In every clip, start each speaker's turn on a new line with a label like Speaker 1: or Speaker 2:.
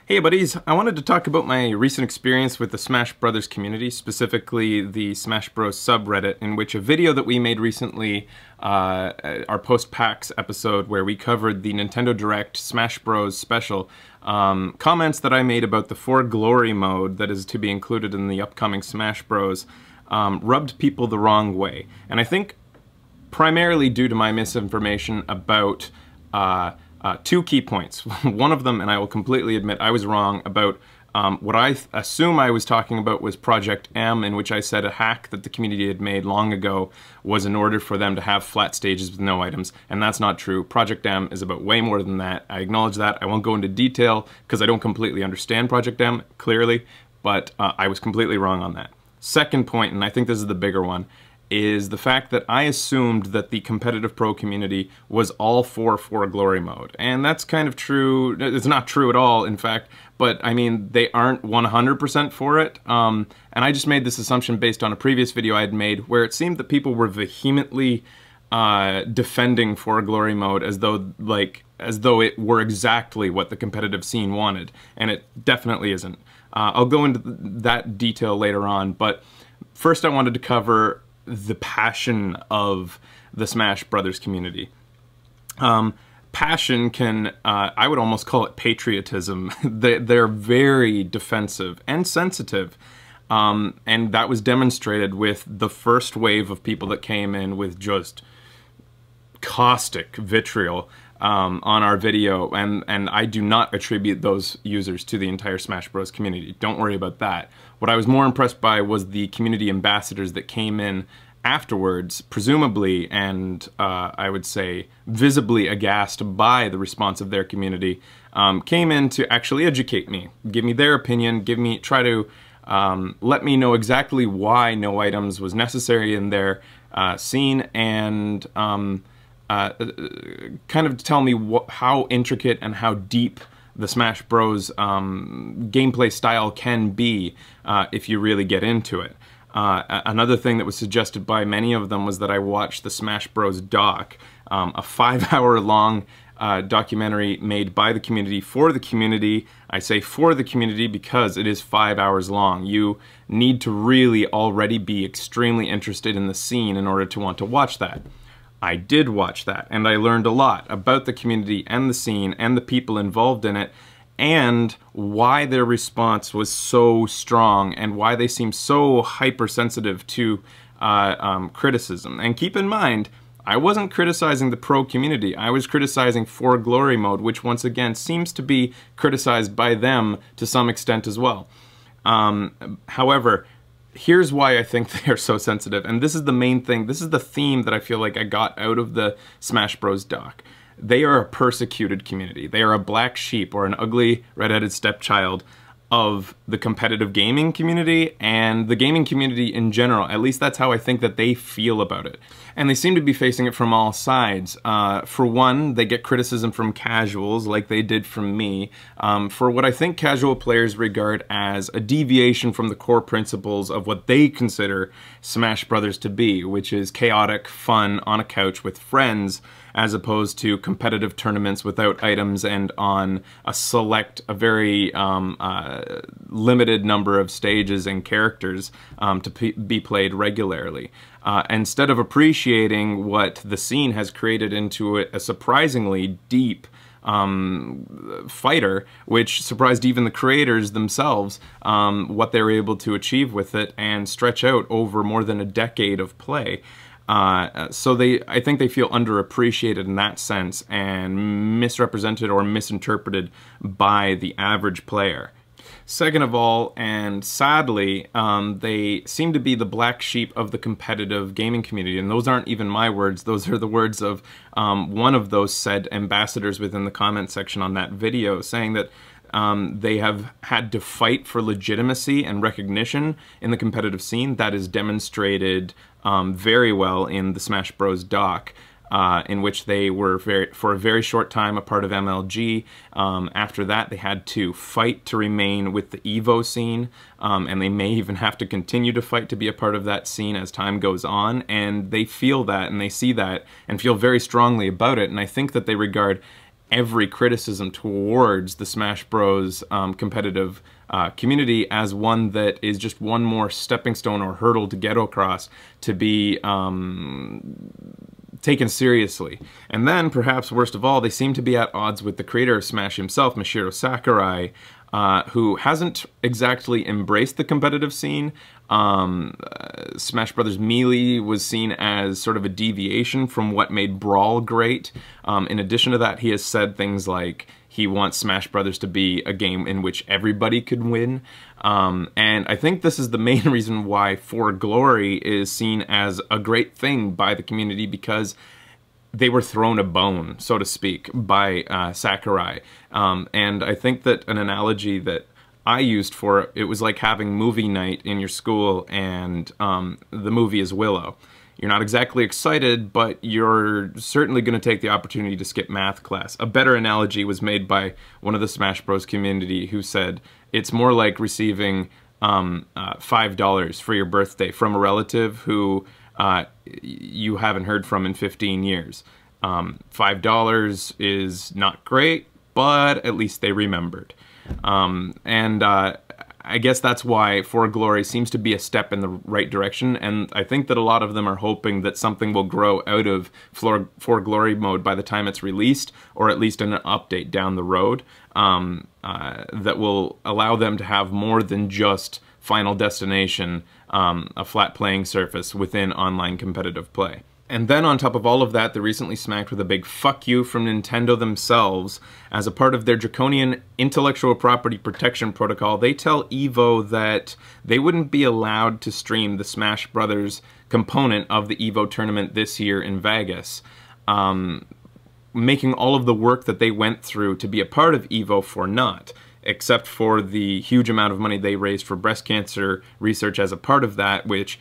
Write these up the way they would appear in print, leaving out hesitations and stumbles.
Speaker 1: Hey buddies, I wanted to talk about my recent experience with the Smash Brothers community, specifically the Smash Bros subreddit, in which a video that we made recently, our post-PAX episode where we covered the Nintendo Direct Smash Bros special, comments that I made about the For Glory mode that is to be included in the upcoming Smash Bros rubbed people the wrong way. And I think primarily due to my misinformation about two key points. One of them, and I will completely admit I was wrong about what I assume I was talking about was Project M, in which I said a hack that the community had made long ago was in order for them to have flat stages with no items, and that's not true. Project M is about way more than that. I acknowledge that. I won't go into detail because I don't completely understand Project M, clearly, but I was completely wrong on that. Second point, and I think this is the bigger one, is the fact that I assumed that the competitive pro community was all for Glory mode. And that's kind of true. It's not true at all, in fact, but I mean, they aren't 100% for it. And I just made this assumption based on a previous video I had made where it seemed that people were vehemently defending For Glory mode as though it were exactly what the competitive scene wanted. And it definitely isn't. I'll go into that detail later on, but first I wanted to cover the passion of the Smash Brothers community. Passion can, I would almost call it patriotism. They're very defensive and sensitive. And that was demonstrated with the first wave of people that came in with just caustic vitriol on our video, and I do not attribute those users to the entire Smash Bros community. Don't worry about that. What I was more impressed by was the community ambassadors that came in afterwards, presumably, and I would say visibly aghast by the response of their community, came in to actually educate me, give me their opinion, try to let me know exactly why no items was necessary in their scene, and kind of tell me how intricate and how deep the Smash Bros gameplay style can be if you really get into it. Another thing that was suggested by many of them was that I watch the Smash Bros doc, a 5-hour-long documentary made by the community for the community. I say for the community because it is 5 hours long. You need to really already be extremely interested in the scene in order to want to watch that. I did watch that, and I learned a lot about the community and the scene and the people involved in it, and why their response was so strong and why they seem so hypersensitive to criticism. And keep in mind, I wasn't criticizing the pro community. I was criticizing For Glory mode, which once again seems to be criticized by them to some extent as well. However, here's why I think they are so sensitive, and this is the main thing. This is the theme that I feel like I got out of the Smash Bros doc. They are a persecuted community. They are a black sheep or an ugly red-headed stepchild of the competitive gaming community and the gaming community in general. At least that's how I think that they feel about it. And they seem to be facing it from all sides. For one, they get criticism from casuals, like they did from me, for what I think casual players regard as a deviation from the core principles of what they consider Smash Brothers to be, which is chaotic fun on a couch with friends, as opposed to competitive tournaments without items and on a very limited number of stages and characters to be played regularly. Instead of appreciating what the scene has created into a surprisingly deep fighter, which surprised even the creators themselves, what they were able to achieve with it and stretch out over more than a decade of play. So I think they feel underappreciated in that sense and misrepresented or misinterpreted by the average player. Second of all, and sadly, they seem to be the black sheep of the competitive gaming community, and those aren't even my words. Those are the words of one of those said ambassadors within the comment section on that video, saying that they have had to fight for legitimacy and recognition in the competitive scene. That is demonstrated very well in the Smash Bros doc, in which they were for a very short time a part of MLG. After that, they had to fight to remain with the Evo scene, and they may even have to continue to fight to be a part of that scene as time goes on, and they feel that and they see that and feel very strongly about it, and I think that they regard every criticism towards the Smash Bros. Competitive community as one that is just one more stepping stone or hurdle to get across to be taken seriously. And then, perhaps worst of all, they seem to be at odds with the creator of Smash himself, Mashiro Sakurai, who hasn't exactly embraced the competitive scene. Smash Bros. Melee was seen as sort of a deviation from what made Brawl great. In addition to that, he has said things like he wants Smash Bros. To be a game in which everybody could win. And I think this is the main reason why For Glory is seen as a great thing by the community, because they were thrown a bone, so to speak, by Sakurai. And I think that an analogy that I used for it, it was like having movie night in your school and the movie is Willow. You're not exactly excited, but you're certainly going to take the opportunity to skip math class. A better analogy was made by one of the Smash Bros. Community who said, it's more like receiving $5 for your birthday from a relative who you haven't heard from in 15 years. $5 is not great, but at least they remembered. I guess that's why For Glory seems to be a step in the right direction, and I think that a lot of them are hoping that something will grow out of For Glory mode by the time it's released, or at least an update down the road, that will allow them to have more than just Final Destination, a flat playing surface within online competitive play. And then on top of all of that, they recently smacked with a big fuck you from Nintendo themselves. As a part of their draconian intellectual property protection protocol, they tell EVO that they wouldn't be allowed to stream the Smash Brothers component of the EVO tournament this year in Vegas, making all of the work that they went through to be a part of EVO for naught, except for the huge amount of money they raised for breast cancer research as a part of that, which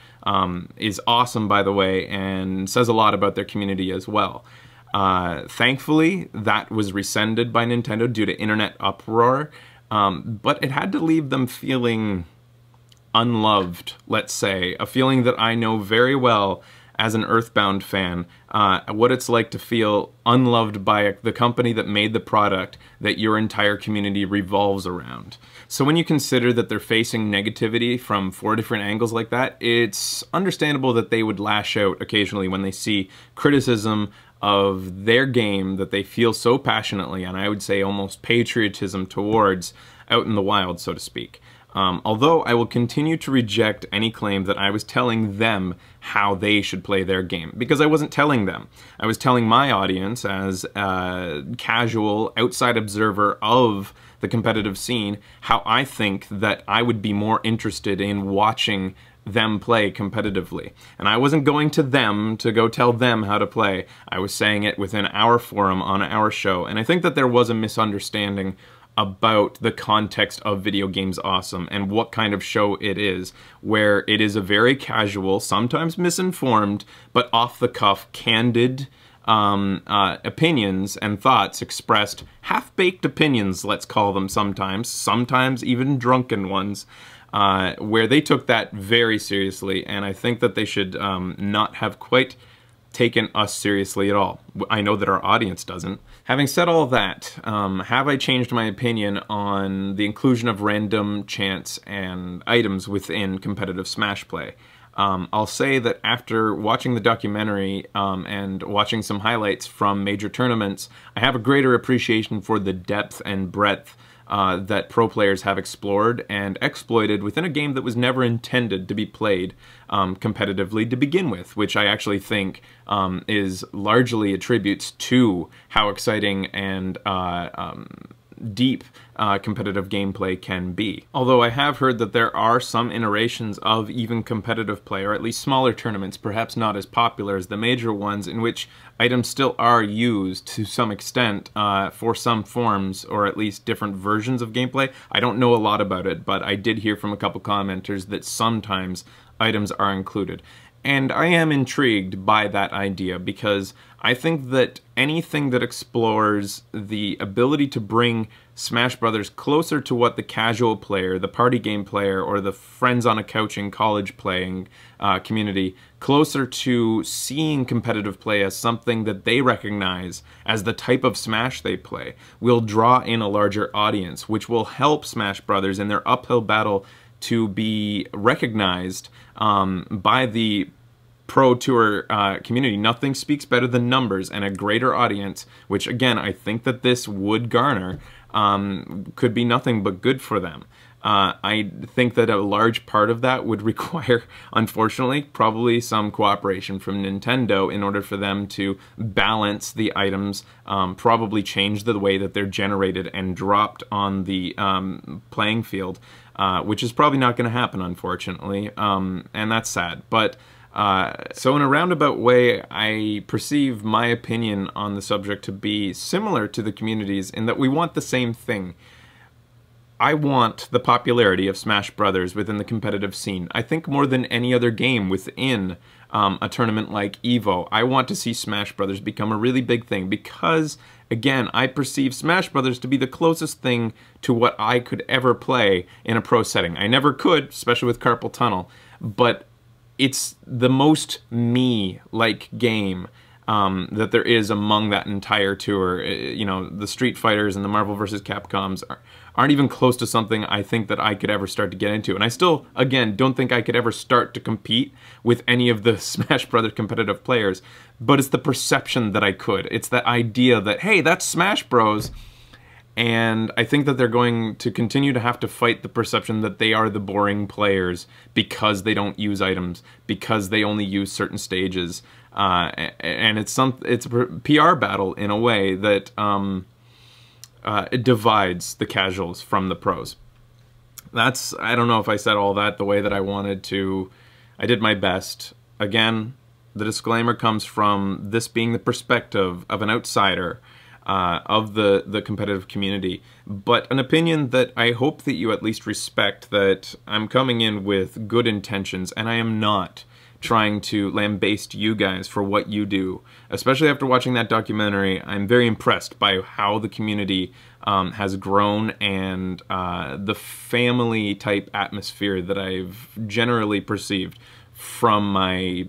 Speaker 1: is awesome, by the way, and says a lot about their community as well. Thankfully, that was rescinded by Nintendo due to internet uproar, but it had to leave them feeling unloved, let's say, a feeling that I know very well as an Earthbound fan, what it's like to feel unloved by the company that made the product that your entire community revolves around. So when you consider that they're facing negativity from 4 different angles like that, it's understandable that they would lash out occasionally when they see criticism of their game that they feel so passionately, and I would say almost patriotism towards, out in the wild, so to speak. Although I will continue to reject any claim that I was telling them how they should play their game, because I wasn't telling them. I was telling my audience as a casual outside observer of the competitive scene how I think that I would be more interested in watching them play competitively. And I wasn't going to them to go tell them how to play. I was saying it within our forum on our show, and I think that there was a misunderstanding about the context of Video Games Awesome and what kind of show it is, where it is a very casual, sometimes misinformed, but off-the-cuff, candid opinions and thoughts expressed, half-baked opinions, let's call them sometimes even drunken ones, where they took that very seriously, and I think that they should not have quite taken us seriously at all. I know that our audience doesn't. Having said all that, have I changed my opinion on the inclusion of random chance and items within competitive Smash play? I'll say that after watching the documentary and watching some highlights from major tournaments, I have a greater appreciation for the depth and breadth that pro players have explored and exploited within a game that was never intended to be played competitively to begin with, which I actually think is largely attributes to how exciting and deep competitive gameplay can be. Although I have heard that there are some iterations of even competitive play, or at least smaller tournaments, perhaps not as popular as the major ones, in which items still are used to some extent for some forms, or at least different versions of gameplay. I don't know a lot about it, but I did hear from a couple commenters that sometimes items are included. And I am intrigued by that idea because I think that anything that explores the ability to bring Smash Brothers closer to what the casual player, the party game player, or the friends on a couch in college playing community, closer to seeing competitive play as something that they recognize as the type of Smash they play, will draw in a larger audience, which will help Smash Brothers in their uphill battle to be recognized by the Pro Tour community. Nothing speaks better than numbers, and a greater audience, which again I think that this would garner, could be nothing but good for them. I think that a large part of that would require, unfortunately, probably some cooperation from Nintendo in order for them to balance the items, probably change the way that they're generated and dropped on the playing field, which is probably not going to happen, unfortunately, and that's sad. But so in a roundabout way, I perceive my opinion on the subject to be similar to the community's in that we want the same thing. I want the popularity of Smash Brothers within the competitive scene. I think more than any other game within a tournament like EVO, I want to see Smash Brothers become a really big thing because, again, I perceive Smash Brothers to be the closest thing to what I could ever play in a pro setting. I never could, especially with Carpal Tunnel, but it's the most me-like game that there is among that entire tour. You know, the Street Fighters and the Marvel vs. Capcoms aren't even close to something I think that I could ever start to get into. And I still, again, don't think I could ever start to compete with any of the Smash Brothers competitive players. But it's the perception that I could. It's the idea that, hey, that's Smash Bros. And I think that they're going to continue to have to fight the perception that they are the boring players because they don't use items, because they only use certain stages. And it's a PR battle in a way that it divides the casuals from the pros. I don't know if I said all that the way that I wanted to. I did my best. Again, the disclaimer comes from this being the perspective of an outsider of the competitive community, but an opinion that I hope that you at least respect, that I'm coming in with good intentions, and I am not trying to lambaste you guys for what you do. Especially after watching that documentary, I'm very impressed by how the community has grown and the family-type atmosphere that I've generally perceived from my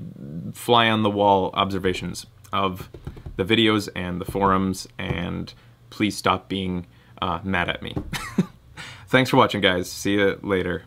Speaker 1: fly-on-the-wall observations of the videos and the forums, and please stop being mad at me. Thanks for watching, guys. See you later.